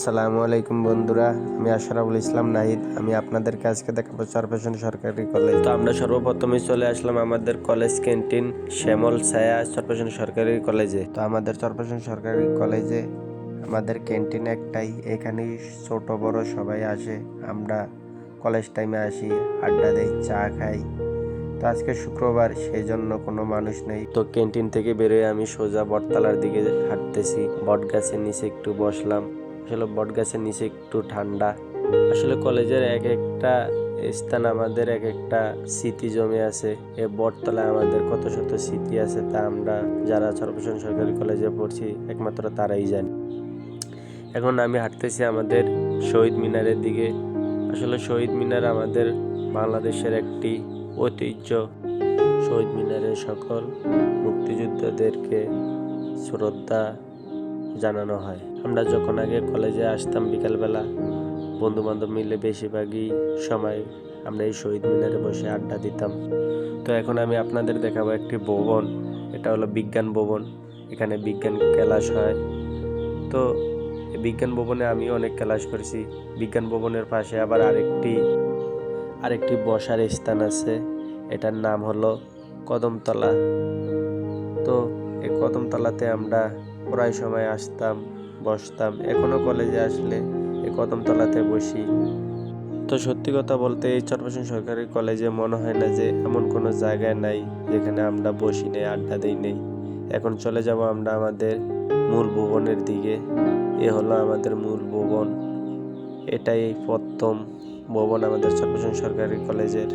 আসসালামু আলাইকুম বন্ধুরা, আমি আশরাফুল ইসলাম নাহিদ। আমি আপনাদেরকে আজকে দেখাবো চরপেশন সরকারি কলেজ। তো আমরা সর্বপ্রথমে চলে আসলাম আমাদের কলেজ ক্যান্টিন শ্যামল ছায়া চরপেশন সরকারি কলেজে। তো আমাদের চরপেশন সরকারি কলেজে আমাদের ক্যান্টিন একটাই, এখানে ছোট বড় সবাই আসে। আমরা কলেজ টাইমে আসি, আড্ডা দেই, চা খাই। তো আজকে শুক্রবার, সেই জন্য কোনো মানুষ নেই। তো ক্যান্টিন থেকে বেরোয় আমি সোজা বটতলার দিকে হাঁটতেছি। বট গাছের নিচে একটু বসলাম। আসলে বট গাছের নিচে একটু ঠান্ডা। আসলে কলেজের এক একটা স্থান আমাদের এক একটা স্মৃতি জমে আছে। এই বটতলায় আমাদের কত শত স্মৃতি আছে, তা আমরা যারা চরপেশন সরকারি কলেজে পড়ছি একমাত্র তারাই জানি। এখন আমি হাঁটতেছি আমাদের শহীদ মিনারের দিকে। আসলে শহীদ মিনার আমাদের বাংলাদেশের একটি ঐতিহ্য। শহীদ মিনারে সকল মুক্তিযোদ্ধাদেরকে শ্রদ্ধা জানানো হয়। আমরা যখন আগে কলেজে আসতাম বিকালবেলা, বন্ধু বান্ধব মিলে বেশিরভাগই সময় আমরা এই শহীদ মিনারে বসে আড্ডা দিতাম। তো এখন আমি আপনাদের দেখাবো একটি ভবন। এটা হলো বিজ্ঞান ভবন। এখানে বিজ্ঞান ক্লাস হয়। তো এই বিজ্ঞান ভবনে আমি অনেক ক্লাস করেছি। বিজ্ঞান ভবনের পাশে আবার আরেকটি বসার স্থান আছে। এটার নাম হলো কদমতলা। তো এই কদমতলাতে আমরা প্রায় সময় আসতাম, বসতাম। এখনো কলেজে আসলে এই কদমতলাতে বসি। তো সত্যি কথা বলতে এই চরপেশন সরকারি কলেজে মনে হয় না যে এমন কোনো জায়গায় নাই যেখানে আমরা বসি নেই, আড্ডা দিই নেই। এখন চলে যাব আমরা আমাদের মূল ভবনের দিকে। এ হলো আমাদের মূল ভবন। এটাই প্রথম ভবন আমাদের চরপেশন সরকারি কলেজের।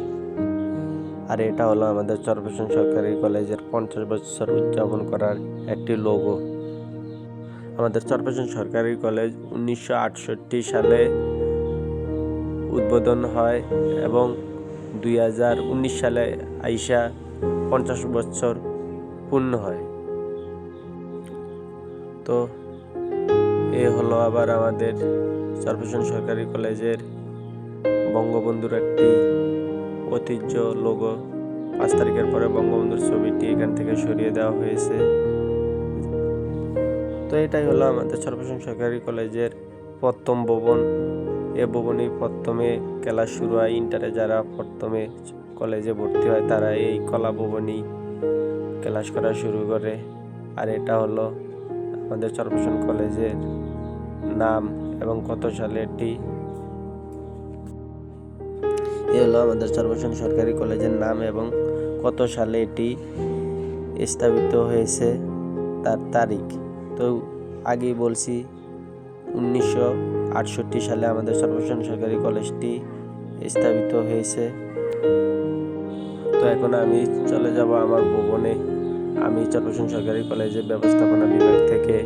আর এটা হলো আমাদের চরপেশন সরকারি কলেজের 50 বছর উদযাপন করার একটি লোগো। আমাদের চরপেশন সরকারি কলেজ 1968 সালে উদ্বোধন হয় এবং 2019 সালে আইসা 50 বছর পূর্ণ হয়। তো এ হলো আবার আমাদের চরপেশন সরকারি কলেজের বঙ্গবন্ধুর একটি ঐতিহ্য লোগো। 5 তারিখের পরে বঙ্গবন্ধুর ছবিটি এখান থেকে সরিয়ে দেওয়া হয়েছে। তো এটাই হলো আমাদের চরপেশন সরকারি কলেজের প্রথম ভবন। এ ভবনেই প্রথমে ক্লাস শুরু হয়। ইন্টারে যারা প্রথমে কলেজে ভর্তি হয় তারা এই কলা ভবনেই ক্লাস করা শুরু করে। আর এটা হলো আমাদের চরপেশন কলেজের নাম এবং কত সালে এটি হলো আমাদের চরপেশন সরকারি কলেজের নাম এবং কত সালে এটি স্থাপিত হয়েছে তার তারিখ। তো আগেই বলছি 1968 সালে আমাদের চরপেশন সরকারি কলেজটি স্থাপিত হয়েছে। তো এখন আমি চলে যাব আমার ভবনে। আমি চরপেশন সরকারি কলেজের ব্যবস্থাপনা বিভাগ থেকে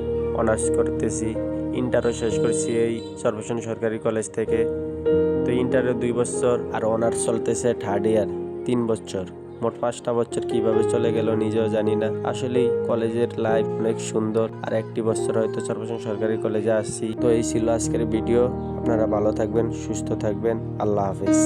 অনার্স করতেছি। ইন্টারও শেষ করছি এই চরপেশন সরকারি কলেজ থেকে। তো ইন্টারে 2 বছর আর অনার্স চলতেছে থার্ড ইয়ার 3 বছর। মোট 5টা বছর কিভাবে চলে গেল নিজেও জানি না। আসলেই কলেজের লাইফ অনেক সুন্দর। আর 1 বছর হয়তো চরপেশন সরকারি কলেজে আসছি। তো এই ছিল আজকের ভিডিও। আপনারা ভালো থাকবেন, সুস্থ থাকবেন। আল্লাহ হাফেজ।